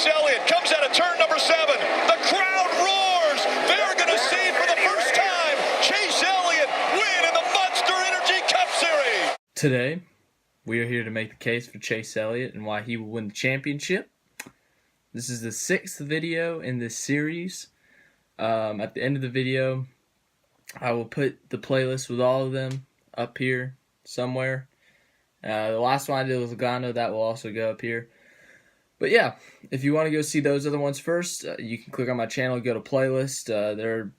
Chase Elliott comes out of turn number 7. The crowd roars. They're going to see for the first time Chase Elliott win in the Monster Energy Cup Series. Today, we are here to make the case for Chase Elliott and why he will win the championship. This is the 6th video in this series. At the end of the video, I will put the playlist with all of them up here somewhere. The last one I did with Logano, that will also go up here. But yeah, if you want to go see those other ones first, you can click on my channel, go to playlist. They're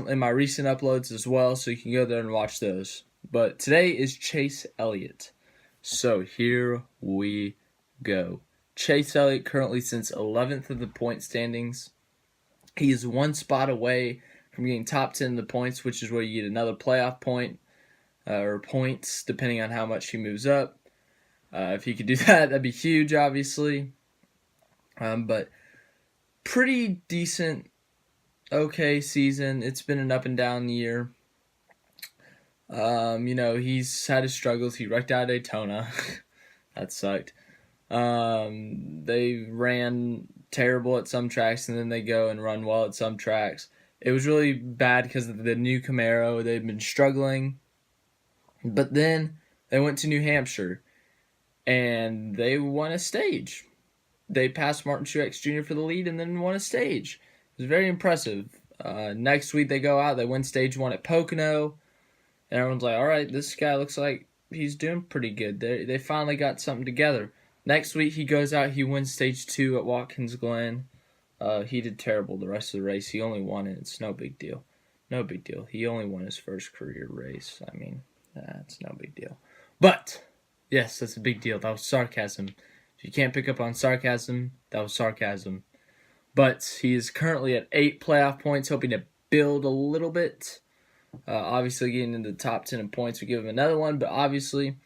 in my recent uploads as well, so you can go there and watch those. But today is Chase Elliott. So here we go. Chase Elliott currently sits 11th of the point standings. He is one spot away from getting top 10 in the points, which is where you get another playoff point, or points, depending on how much he moves up. If he could do that, that'd be huge, obviously. But pretty decent, okay season. It's been an up and down year. He's had his struggles. He wrecked out of Daytona. That sucked. They ran terrible at some tracks, and then they go and run well at some tracks. It was really bad because of the new Camaro. They've been struggling. But then they went to New Hampshire, and they won a stage. They passed Martin Truex Jr. for the lead and then won a stage. It was very impressive. Next week they go out, they win stage 1 at Pocono. And everyone's like, all right, this guy looks like he's doing pretty good. They finally got something together. Next week he goes out, he wins stage 2 at Watkins Glen. He did terrible the rest of the race. He only won it. It's no big deal. No big deal. He only won his first career race. I mean, that's no big deal. But, yes, that's a big deal. That was sarcasm. If you can't pick up on sarcasm, that was sarcasm. But he is currently at 8 playoff points, hoping to build a little bit. Obviously, getting into the top 10 in points would give him another one, but obviously,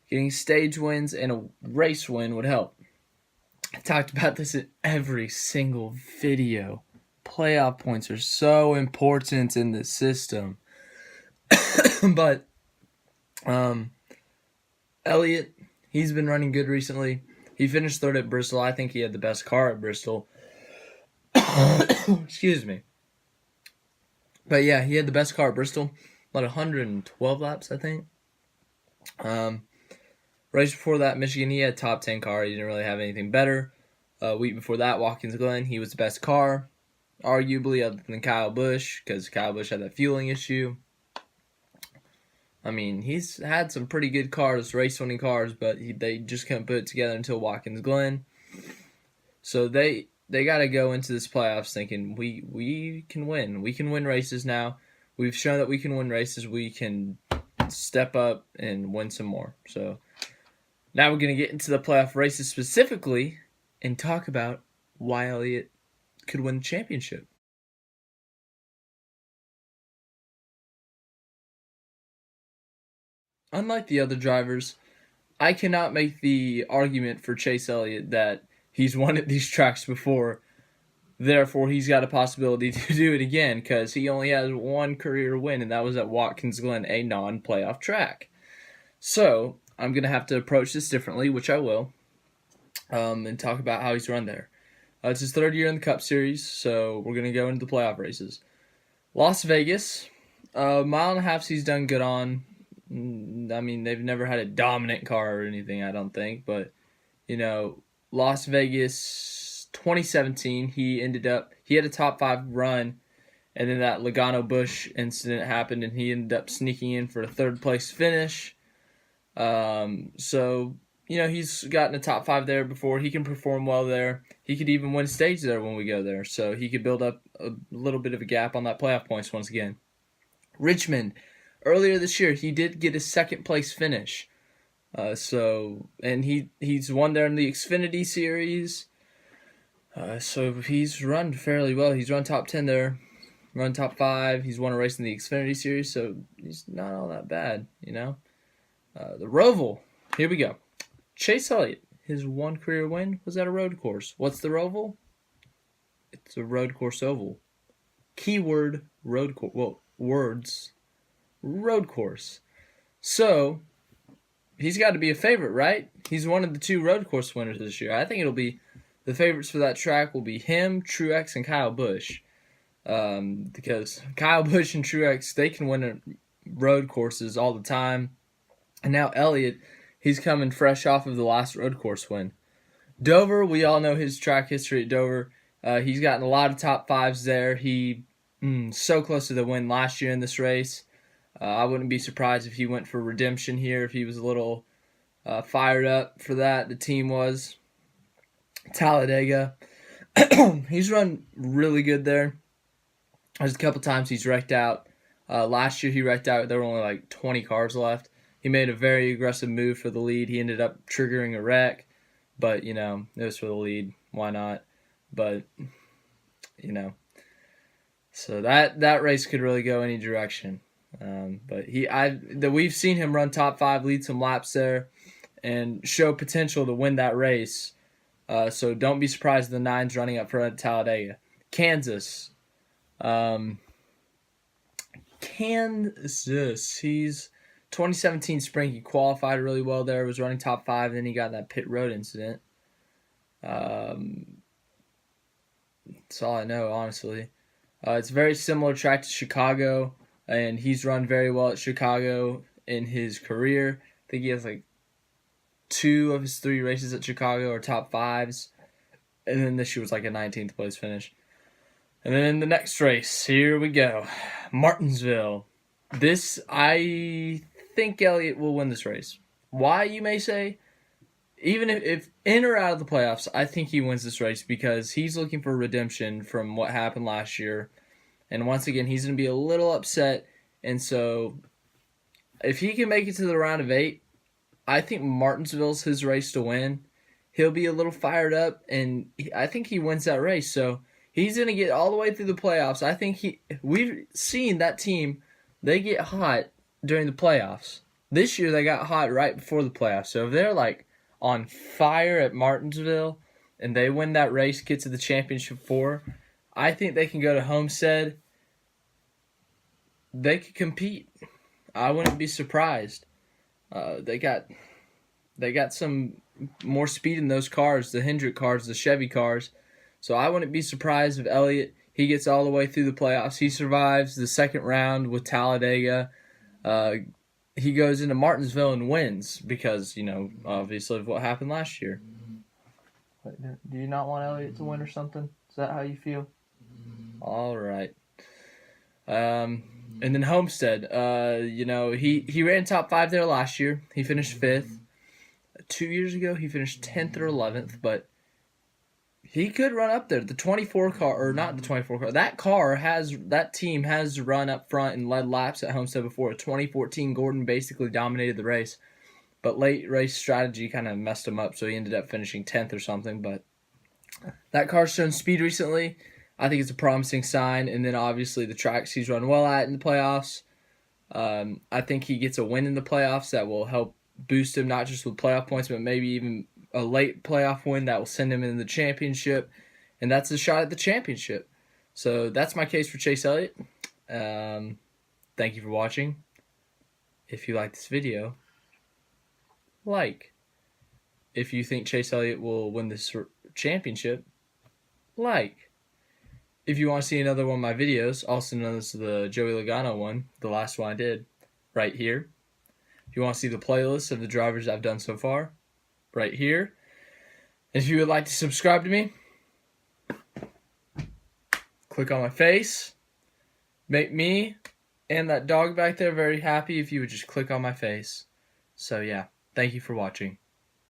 getting stage wins and a race win would help. I talked about this in every single video. Playoff points are so important in the system. But, Elliott, he's been running good recently. He finished 3rd at Bristol. I think he had the best car at Bristol. Excuse me. But yeah, he had the best car at Bristol. About 112 laps, I think. Race before that, Michigan, he had top 10 car. He didn't really have anything better. Week before that, Watkins Glen, he was the best car. Arguably, other than Kyle Busch, because Kyle Busch had that fueling issue. I mean, he's had some pretty good cars, race-winning cars, but they just couldn't put it together until Watkins Glen. So they got to go into this playoffs thinking, we can win. We can win races now. We've shown that we can win races. We can step up and win some more. So now we're going to get into the playoff races specifically and talk about why Elliott could win the championship. Unlike the other drivers, I cannot make the argument for Chase Elliott that he's won at these tracks before, therefore he's got a possibility to do it again, because he only has one career win, and that was at Watkins Glen, a non-playoff track. So, I'm going to have to approach this differently, which I will, and talk about how he's run there. It's his 3rd year in the Cup Series, so we're going to go into the playoff races. Las Vegas, mile and a half he's done good on. I mean, they've never had a dominant car or anything, I don't think. But, Las Vegas 2017, he had a top 5 run. And then that Logano Busch incident happened, and he ended up sneaking in for a 3rd place finish. So, he's gotten a top 5 there before. He can perform well there. He could even win a stage there when we go there. So he could build up a little bit of a gap on that playoff points once again. Richmond. Earlier this year, he did get a 2nd place finish. And he's won there in the Xfinity Series. So he's run fairly well. He's run top 10 there, run top 5. He's won a race in the Xfinity Series, so he's not all that bad, The Roval, here we go. Chase Elliott, his one career win was at a road course. What's the Roval? It's a road course oval. Keyword road course. Well, words. Road course. So, he's got to be a favorite, right? He's one of the 2 road course winners this year. I think it'll be the favorites for that track will be him, Truex, and Kyle Busch. Because Kyle Busch and Truex, they can win road courses all the time. And now Elliott, he's coming fresh off of the last road course win. Dover, we all know his track history at Dover. He's gotten a lot of top fives there. He so close to the win last year in this race. I wouldn't be surprised if he went for redemption here, if he was a little fired up for that. The team was. Talladega, he's run really good there. There's a couple times he's wrecked out. Last year he wrecked out. There were only like 20 cars left. He made a very aggressive move for the lead. He ended up triggering a wreck, but it was for the lead. Why not? But so that race could really go any direction. But we've seen him run top 5, lead some laps there, and show potential to win that race. So don't be surprised the 9's running up for Talladega. Kansas. He's 2017 spring. He qualified really well there, was running top 5, then he got that pit road incident. That's all I know, honestly. It's a very similar track to Chicago, and he's run very well at Chicago in his career. I think he has like 2 of his 3 races at Chicago are top 5s, and then this year was like a 19th place finish. And then in the next race, here we go, Martinsville. I think Elliott will win this race. Why, you may say? Even if in or out of the playoffs, I think he wins this race because he's looking for redemption from what happened last year. And once again, he's going to be a little upset. And so if he can make it to the round of 8, I think Martinsville's his race to win. He'll be a little fired up, and I think he wins that race. So he's going to get all the way through the playoffs. I think we've seen that team, they get hot during the playoffs. This year they got hot right before the playoffs. So if they're like on fire at Martinsville and they win that race, get to the championship 4, I think they can go to Homestead. They could compete. I wouldn't be surprised. They got some more speed in those cars, the Hendrick cars, the Chevy cars. So I wouldn't be surprised if Elliott, he gets all the way through the playoffs. He survives the second round with Talladega. He goes into Martinsville and wins because, obviously of what happened last year. Do you not want Elliott to win or something? Is that how you feel? All right. And then Homestead, he ran top 5 there last year. He finished 5th. 2 years ago, he finished 10th or 11th, but he could run up there. The 24 car, or not the 24 car, that team has run up front and led laps at Homestead before. 2014, Gordon basically dominated the race, but late race strategy kind of messed him up, so he ended up finishing 10th or something, but that car's shown speed recently. I think it's a promising sign, and then obviously the tracks he's run well at in the playoffs. I think he gets a win in the playoffs that will help boost him, not just with playoff points, but maybe even a late playoff win that will send him in the championship, and that's a shot at the championship. So that's my case for Chase Elliott. Thank you for watching. If you like this video, like. If you think Chase Elliott will win this championship, like. If you want to see another one of my videos, also known as the Joey Logano one, the last one I did, right here. If you want to see the playlist of the drivers I've done so far, right here. And if you would like to subscribe to me, click on my face. Make me and that dog back there very happy if you would just click on my face. So yeah, thank you for watching.